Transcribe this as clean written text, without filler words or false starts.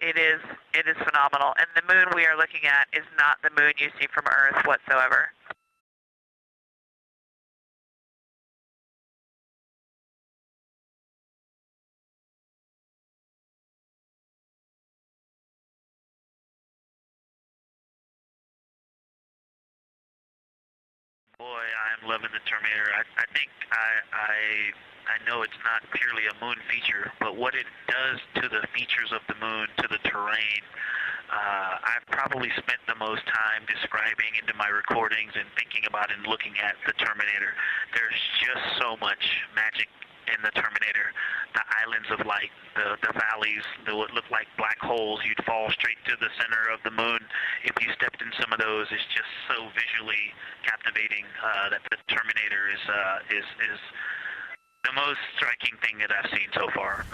It is phenomenal. And the moon we are looking at is not the moon you see from Earth whatsoever. Boy, I'm loving the Terminator. I think I know it's not purely a moon feature, but what it does to the features of the moon, to the terrain, I've probably spent the most time describing into my recordings and thinking about and looking at the Terminator. There's just so much magic in the Terminator. The islands of light, the valleys, what look like black holes. You'd fall straight to the center of the moon if you stepped in some of those. It's just so visually captivating that the Terminator is the most striking thing that I've seen so far.